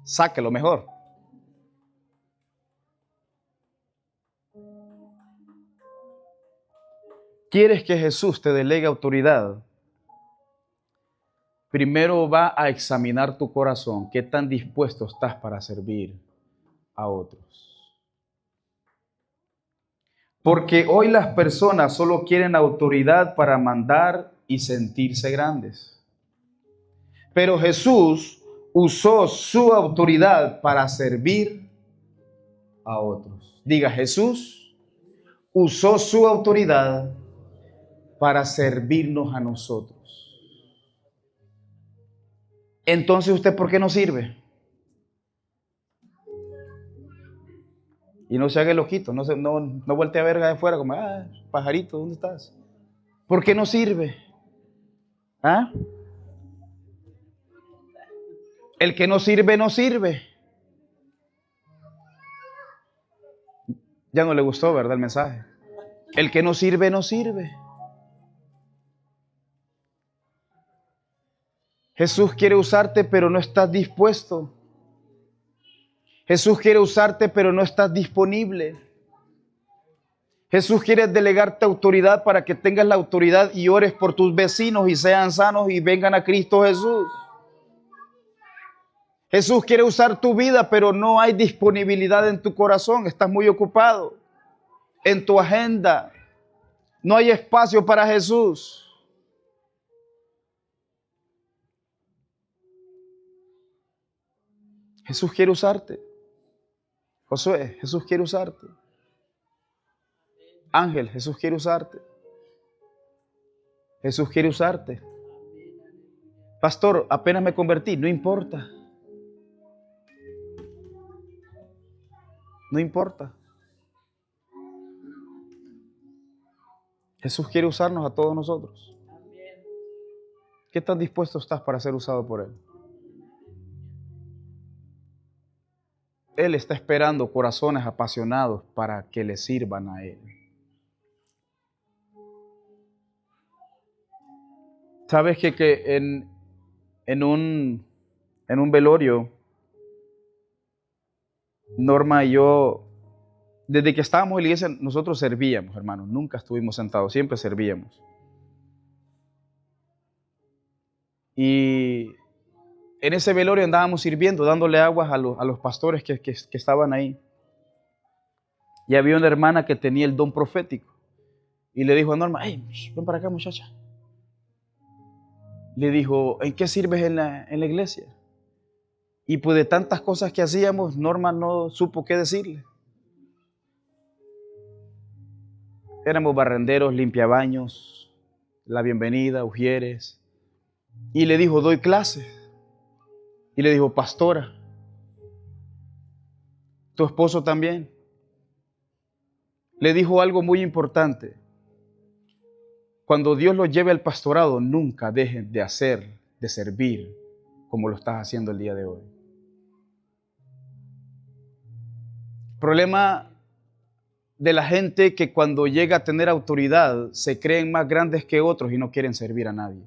Sáquelo mejor. ¿Quieres que Jesús te delegue autoridad? Primero va a examinar tu corazón. ¿Qué tan dispuesto estás para servir a otros? Porque hoy las personas solo quieren autoridad para mandar y sentirse grandes. Pero Jesús usó su autoridad para servir a otros. Diga, Jesús usó su autoridad para servirnos a nosotros. Entonces, ¿usted por qué no sirve? Y no se haga el loquito, no voltee a ver de afuera como, pajarito, ¿dónde estás? ¿Por qué no sirve? ¿Ah? El que no sirve, no sirve. Ya no le gustó, ¿verdad? El mensaje. El que no sirve, no sirve. Jesús quiere usarte, pero no estás dispuesto. Jesús quiere usarte, pero no estás disponible. Jesús quiere delegarte autoridad para que tengas la autoridad y ores por tus vecinos y sean sanos y vengan a Cristo Jesús. Jesús quiere usar tu vida, pero no hay disponibilidad en tu corazón. Estás muy ocupado en tu agenda. No hay espacio para Jesús. Jesús quiere usarte. Josué, Jesús quiere usarte. Ángel, Jesús quiere usarte. Jesús quiere usarte. Pastor, apenas me convertí, no importa. No importa. Jesús quiere usarnos a todos nosotros. ¿Qué tan dispuesto estás para ser usado por Él? Él está esperando corazones apasionados para que le sirvan a Él. ¿Sabes que en un velorio, Norma y yo, desde que estábamos en la iglesia, nosotros servíamos, hermanos, nunca estuvimos sentados, siempre servíamos. Y en ese velorio andábamos sirviendo, dándole aguas a los pastores que estaban ahí. Y había una hermana que tenía el don profético. Y le dijo a Norma, hey, ven para acá, muchacha. Le dijo, ¿en qué sirves en la iglesia? Y pues de tantas cosas que hacíamos, Norma no supo qué decirle. Éramos barrenderos, limpiabaños, la bienvenida, ujieres. Y le dijo, doy clases. Y le dijo, pastora, tu esposo también. Le dijo algo muy importante. Cuando Dios los lleve al pastorado, nunca dejen de hacer, de servir, como lo estás haciendo el día de hoy. Problema de la gente que cuando llega a tener autoridad, se creen más grandes que otros y no quieren servir a nadie.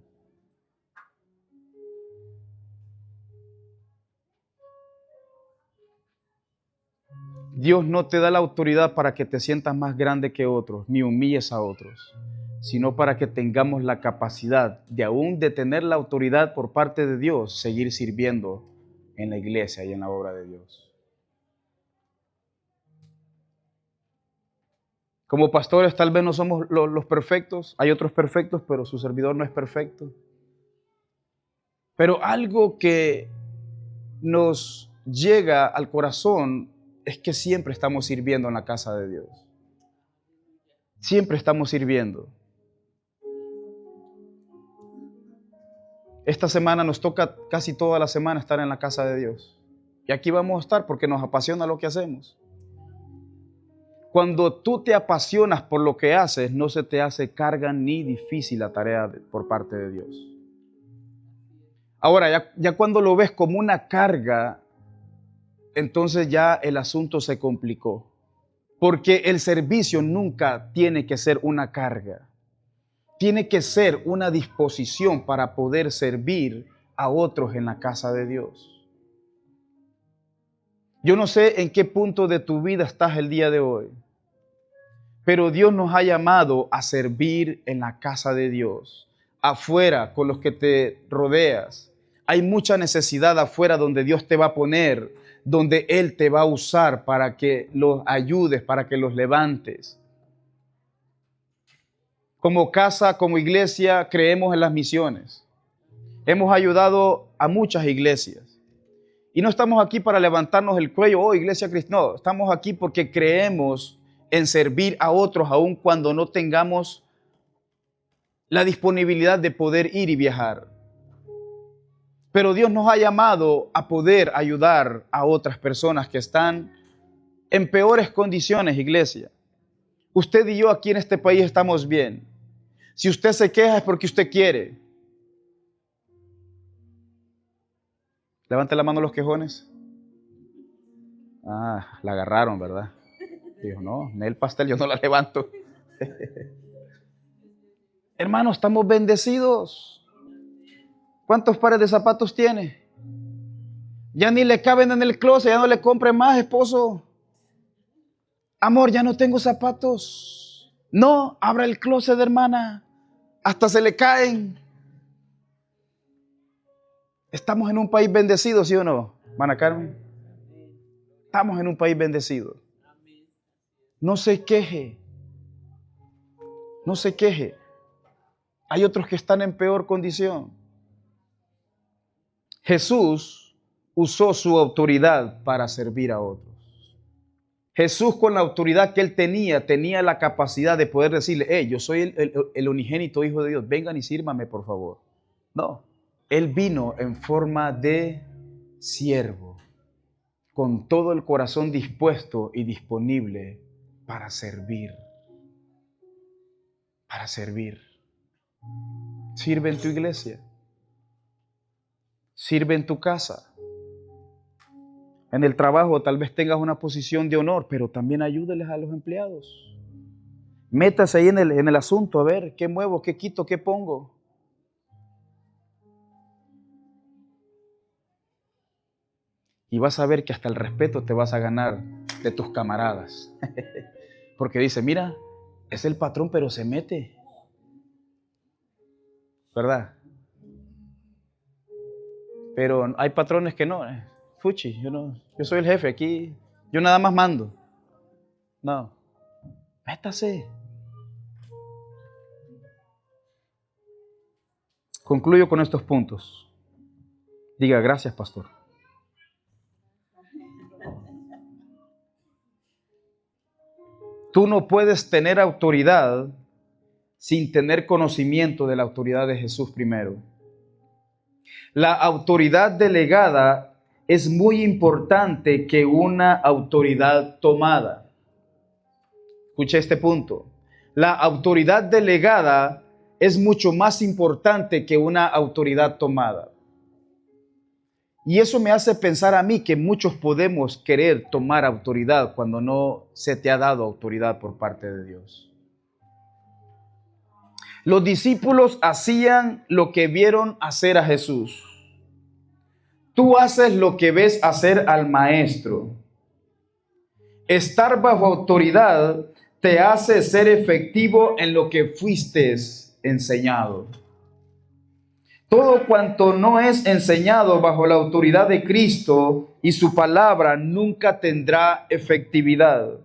Dios no te da la autoridad para que te sientas más grande que otros, ni humilles a otros, sino para que tengamos la capacidad de aún de tener la autoridad por parte de Dios, seguir sirviendo en la iglesia y en la obra de Dios. Como pastores tal vez no somos los perfectos, hay otros perfectos, pero su servidor no es perfecto. Pero algo que nos llega al corazón es que siempre estamos sirviendo en la casa de Dios. Siempre estamos sirviendo. Esta semana nos toca casi toda la semana estar en la casa de Dios. Y aquí vamos a estar porque nos apasiona lo que hacemos. Cuando tú te apasionas por lo que haces, no se te hace carga ni difícil la tarea por parte de Dios. Ahora, ya cuando lo ves como una carga, entonces ya el asunto se complicó. Porque el servicio nunca tiene que ser una carga. Tiene que ser una disposición para poder servir a otros en la casa de Dios. Yo no sé en qué punto de tu vida estás el día de hoy, pero Dios nos ha llamado a servir en la casa de Dios, afuera con los que te rodeas. Hay mucha necesidad afuera donde Dios te va a poner, donde Él te va a usar para que los ayudes, para que los levantes. Como casa, como iglesia, creemos en las misiones. Hemos ayudado a muchas iglesias. Y no estamos aquí para levantarnos el cuello, oh, iglesia cristiana. No, estamos aquí porque creemos en servir a otros, aun cuando no tengamos la disponibilidad de poder ir y viajar. Pero Dios nos ha llamado a poder ayudar a otras personas que están en peores condiciones, iglesia. Usted y yo aquí en este país estamos bien. Si usted se queja es porque usted quiere. Levante la mano los quejones. Ah, la agarraron, ¿verdad? Dijo, no, el pastel yo no la levanto. Hermanos, estamos bendecidos. ¿Cuántos pares de zapatos tiene? Ya ni le caben en el closet, ya no le compre más, esposo. Amor, ya no tengo zapatos. No, abra el closet, hermana. Hasta se le caen. Estamos en un país bendecido, ¿sí o no, hermana Carmen? Estamos en un país bendecido. No se queje. No se queje. Hay otros que están en peor condición. Jesús usó su autoridad para servir a otros. Jesús, con la autoridad que él tenía la capacidad de poder decirle, hey, yo soy el unigénito Hijo de Dios, vengan y sírvanme, por favor. No, él vino en forma de siervo, con todo el corazón dispuesto y disponible para servir. Para servir. Sirve en tu iglesia. Sirve en tu casa. En el trabajo tal vez tengas una posición de honor, pero también ayúdeles a los empleados. Métase ahí en el asunto, a ver, ¿qué muevo, qué quito, qué pongo? Y vas a ver que hasta el respeto te vas a ganar de tus camaradas. Porque dice, mira, es el patrón, pero se mete. ¿Verdad? Pero hay patrones que no. Fuchi, yo soy el jefe aquí, yo nada más mando. No, métase. Concluyo con estos puntos. Diga, gracias, pastor. Tú no puedes tener autoridad sin tener conocimiento de la autoridad de Jesús primero. La autoridad delegada es muy importante que una autoridad tomada. Escuche este punto. La autoridad delegada es mucho más importante que una autoridad tomada. Y eso me hace pensar a mí que muchos podemos querer tomar autoridad cuando no se te ha dado autoridad por parte de Dios. Los discípulos hacían lo que vieron hacer a Jesús. Tú haces lo que ves hacer al maestro. Estar bajo autoridad te hace ser efectivo en lo que fuiste enseñado. Todo cuanto no es enseñado bajo la autoridad de Cristo y su palabra nunca tendrá efectividad.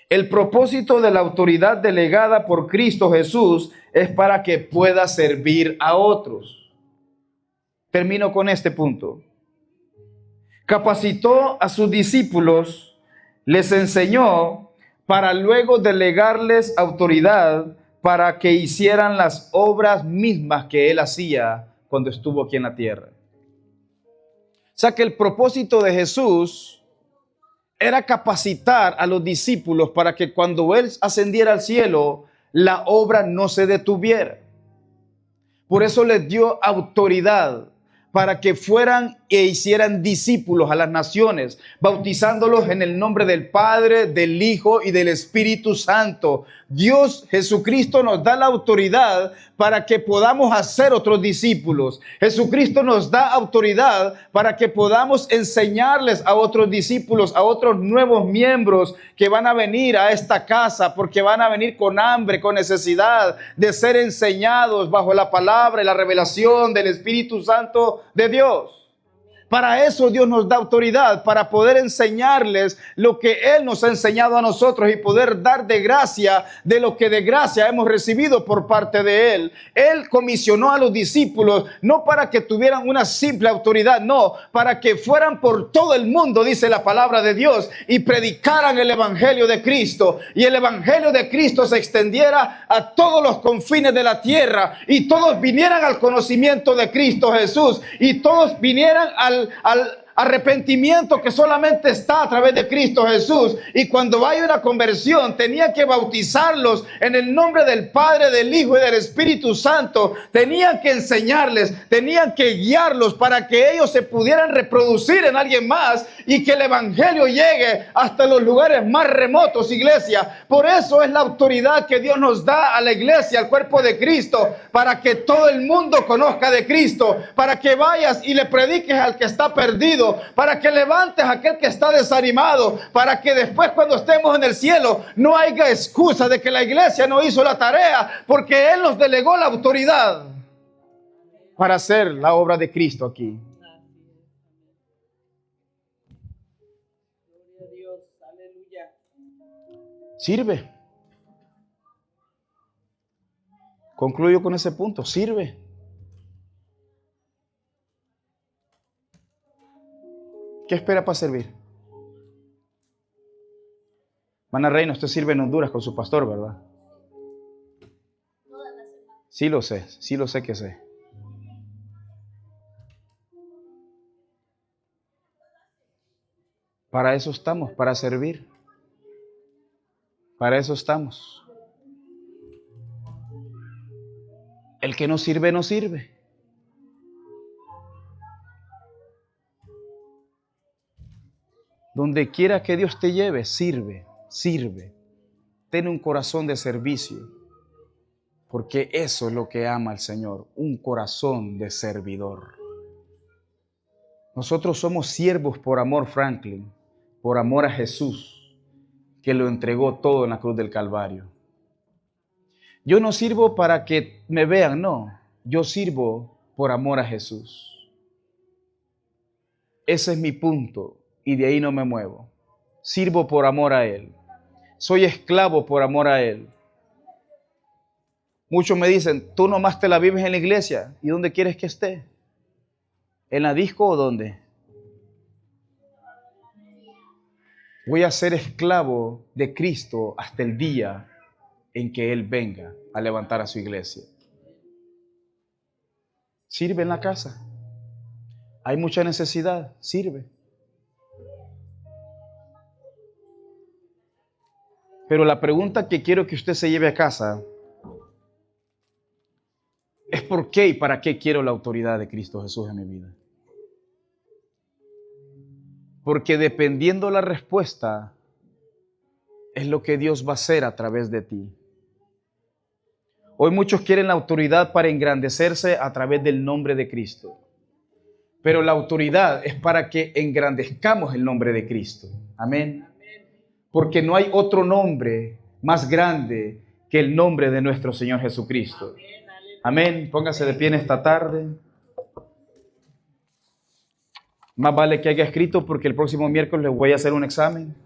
El propósito de la autoridad delegada por Cristo Jesús es para que pueda servir a otros. Termino con este punto. Capacitó a sus discípulos, les enseñó para luego delegarles autoridad para que hicieran las obras mismas que él hacía cuando estuvo aquí en la tierra. O sea que el propósito de Jesús era capacitar a los discípulos para que cuando él ascendiera al cielo, la obra no se detuviera. Por eso les dio autoridad para que fueran e hicieran discípulos a las naciones, bautizándolos en el nombre del Padre, del Hijo y del Espíritu Santo. Dios Jesucristo nos da la autoridad para que podamos hacer otros discípulos. Jesucristo nos da autoridad para que podamos enseñarles a otros discípulos, a otros nuevos miembros que van a venir a esta casa, porque van a venir con hambre, con necesidad de ser enseñados bajo la palabra y la revelación del Espíritu Santo de Dios. Para eso Dios nos da autoridad, para poder enseñarles lo que Él nos ha enseñado a nosotros y poder dar de gracia de lo que de gracia hemos recibido por parte de Él. Él comisionó a los discípulos no para que tuvieran una simple autoridad, no, para que fueran por todo el mundo, dice la palabra de Dios, y predicaran el Evangelio de Cristo. Y el Evangelio de Cristo se extendiera a todos los confines de la tierra y todos vinieran al conocimiento de Cristo Jesús y todos vinieran al arrepentimiento que solamente está a través de Cristo Jesús. Y cuando hay una conversión, tenía que bautizarlos en el nombre del Padre, del Hijo y del Espíritu Santo. Tenían que enseñarles, tenían que guiarlos para que ellos se pudieran reproducir en alguien más y que el Evangelio llegue hasta los lugares más remotos, iglesia. Por eso es la autoridad que Dios nos da a la iglesia, al cuerpo de Cristo, para que todo el mundo conozca de Cristo, para que vayas y le prediques al que está perdido, para que levantes a aquel que está desanimado, para que después cuando estemos en el cielo no haya excusa de que la iglesia no hizo la tarea, porque Él nos delegó la autoridad para hacer la obra de Cristo aquí. Gloria a Dios, aleluya. Sirve. Concluyo con ese punto, sirve. ¿Qué espera para servir? Hermana Reina, usted sirve en Honduras con su pastor, ¿verdad? Sí lo sé que sé. Para eso estamos, para servir. Para eso estamos. El que no sirve, no sirve. Donde quiera que Dios te lleve, sirve, sirve. Ten un corazón de servicio, porque eso es lo que ama el Señor, un corazón de servidor. Nosotros somos siervos por amor, Franklin, por amor a Jesús, que lo entregó todo en la cruz del Calvario. Yo no sirvo para que me vean, no. Yo sirvo por amor a Jesús. Ese es mi punto y de ahí no me muevo. Sirvo por amor a Él. Soy esclavo por amor a Él. Muchos me dicen, tú nomás te la vives en la iglesia. ¿Y dónde quieres que esté? ¿En la disco o dónde? Voy a ser esclavo de Cristo hasta el día en que Él venga a levantar a su iglesia. Sirve en la casa. Hay mucha necesidad, sirve. Pero la pregunta que quiero que usted se lleve a casa es ¿por qué y para qué quiero la autoridad de Cristo Jesús en mi vida? Porque dependiendo la respuesta, es lo que Dios va a hacer a través de ti. Hoy muchos quieren la autoridad para engrandecerse a través del nombre de Cristo. Pero la autoridad es para que engrandezcamos el nombre de Cristo. Amén. Porque no hay otro nombre más grande que el nombre de nuestro Señor Jesucristo. Amén. Póngase de pie en esta tarde. Más vale que haya escrito porque el próximo miércoles les voy a hacer un examen.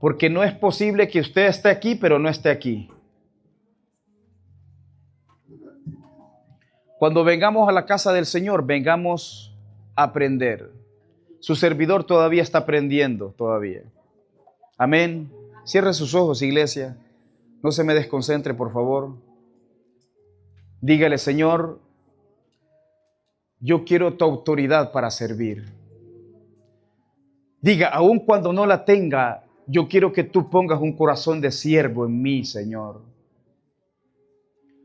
Porque no es posible que usted esté aquí, pero no esté aquí. Cuando vengamos a la casa del Señor, vengamos a aprender. Su servidor todavía está aprendiendo, todavía. Amén. Cierre sus ojos, iglesia. No se me desconcentre, por favor. Dígale, Señor, yo quiero tu autoridad para servir. Diga, aun cuando no la tenga, yo quiero que tú pongas un corazón de siervo en mí, Señor.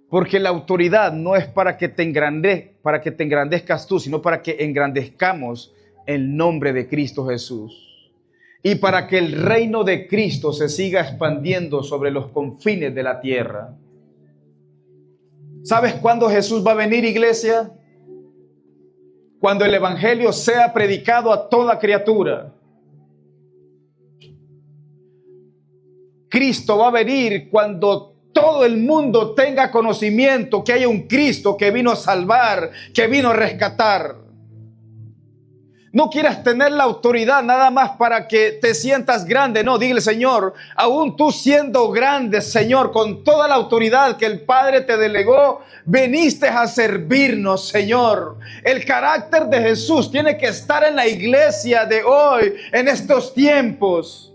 Porque la autoridad no es para que te engrandezcas tú, sino para que engrandezcamos el nombre de Cristo Jesús. Y para que el reino de Cristo se siga expandiendo sobre los confines de la tierra. ¿Sabes cuándo Jesús va a venir, iglesia? Cuando el evangelio sea predicado a toda criatura. Cristo va a venir cuando todo el mundo tenga conocimiento que hay un Cristo que vino a salvar, que vino a rescatar. No quieras tener la autoridad nada más para que te sientas grande. No, dile, Señor, aún tú siendo grande, Señor, con toda la autoridad que el Padre te delegó, veniste a servirnos, Señor. El carácter de Jesús tiene que estar en la iglesia de hoy, en estos tiempos.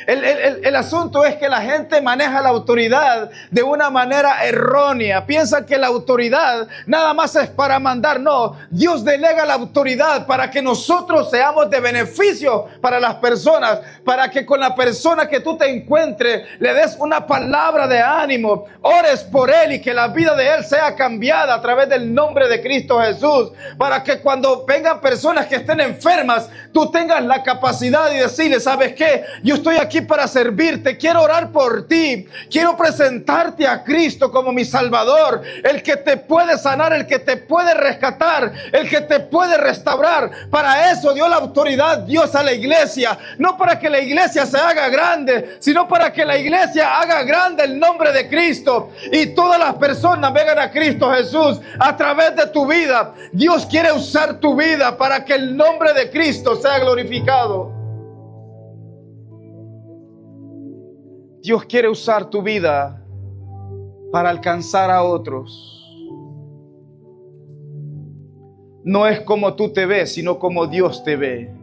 El asunto es que la gente maneja la autoridad de una manera errónea. Piensa que la autoridad nada más es para mandar. No, Dios delega la autoridad para que nosotros seamos de beneficio para las personas. Para que con la persona que tú te encuentres le des una palabra de ánimo. Ores por él y que la vida de él sea cambiada a través del nombre de Cristo Jesús. Para que cuando vengan personas que estén enfermas, tú tengas la capacidad de decirle, ¿sabes qué? Yo estoy aquí para servirte, quiero orar por ti, quiero presentarte a Cristo como mi Salvador, el que te puede sanar, el que te puede rescatar, el que te puede restaurar. Para eso dio la autoridad Dios a la iglesia, no para que la iglesia se haga grande, sino para que la iglesia haga grande el nombre de Cristo y todas las personas vengan a Cristo Jesús a través de tu vida. Dios quiere usar tu vida para que el nombre de Cristo sea glorificado. Dios quiere usar tu vida para alcanzar a otros. No es como tú te ves, sino como Dios te ve.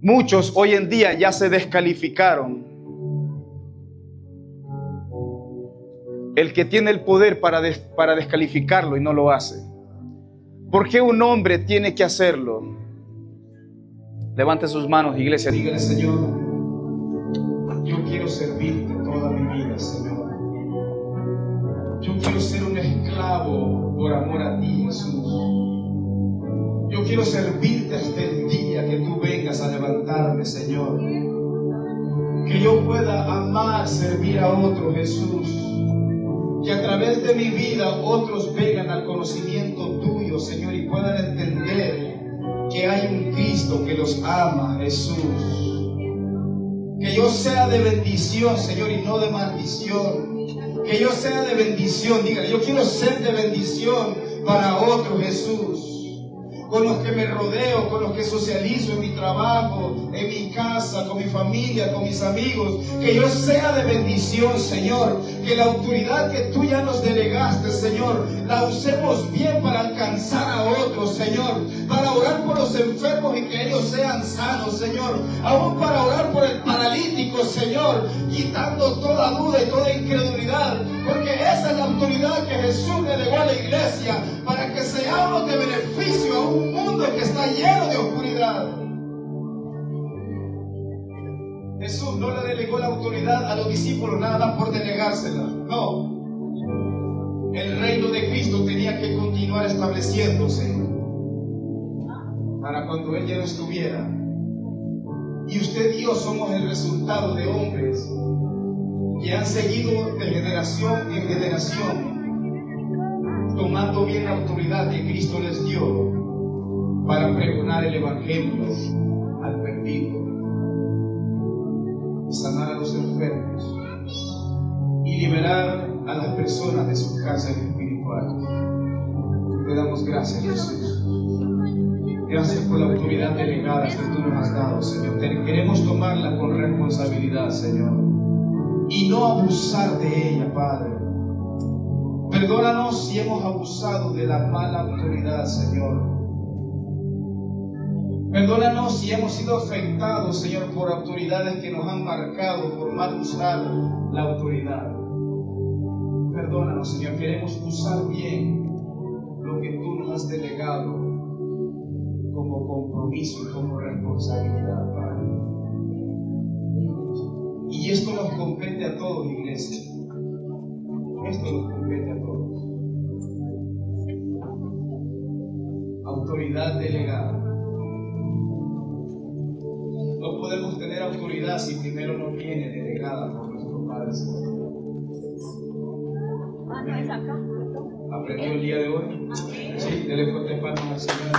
Muchos hoy en día ya se descalificaron. El que tiene el poder para descalificarlo y no lo hace. ¿Por qué un hombre tiene que hacerlo? Levante sus manos, iglesia. Dígale: Señor, yo quiero servirte toda mi vida, Señor. Yo quiero ser un esclavo por amor a ti, Jesús. Yo quiero servirte hasta el día que tú vengas a levantarme, Señor. Que yo pueda amar, servir a otros, Jesús. Que a través de mi vida otros vengan al conocimiento tuyo, Señor, y puedan entender que hay un Cristo que los ama, Jesús. Que yo sea de bendición, Señor, y no de maldición. Que yo sea de bendición, dígale: yo quiero ser de bendición para otros, Jesús. Con los que me rodeo, con los que socializo en mi trabajo, en mi casa, con mi familia, con mis amigos. Que yo sea de bendición, Señor. Que la autoridad que tú ya nos delegaste, Señor, la usemos bien para alcanzar a otros, Señor. Para orar por los enfermos y que ellos sean sanos, Señor. Aún para orar por el paralítico, Señor, quitando toda duda y toda incredulidad. Porque esa es la autoridad que Jesús delegó a la iglesia, para que seamos de beneficio a un mundo que está lleno de oscuridad. Jesús no le delegó la autoridad a los discípulos nada más por delegársela. No. El reino de Cristo tenía que continuar estableciéndose para cuando Él ya no estuviera. Y usted y yo somos el resultado de hombres que han seguido de generación en generación, tomando bien la autoridad que Cristo les dio para pregonar el evangelio al perdido, sanar a los enfermos y liberar a las personas de sus cárceles espirituales. Te damos gracias, Jesús. Gracias por la autoridad delegada que tú nos has dado, Señor. Queremos tomarla con responsabilidad, Señor, y no abusar de ella, Padre. Perdónanos si hemos abusado de la mala autoridad, Señor. Perdónanos si hemos sido afectados, Señor, por autoridades que nos han marcado por mal usar la autoridad. Perdónanos, Señor. Queremos usar bien lo que tú nos has delegado como compromiso y como responsabilidad, Padre. Y esto nos compete a todos, iglesia. Esto nos compete a todos. Autoridad delegada. No podemos tener autoridad si primero no viene delegada por nuestro Padre Celestial. ¿Aprendió el día de hoy? Sí, dele fuerte palmas al Señor.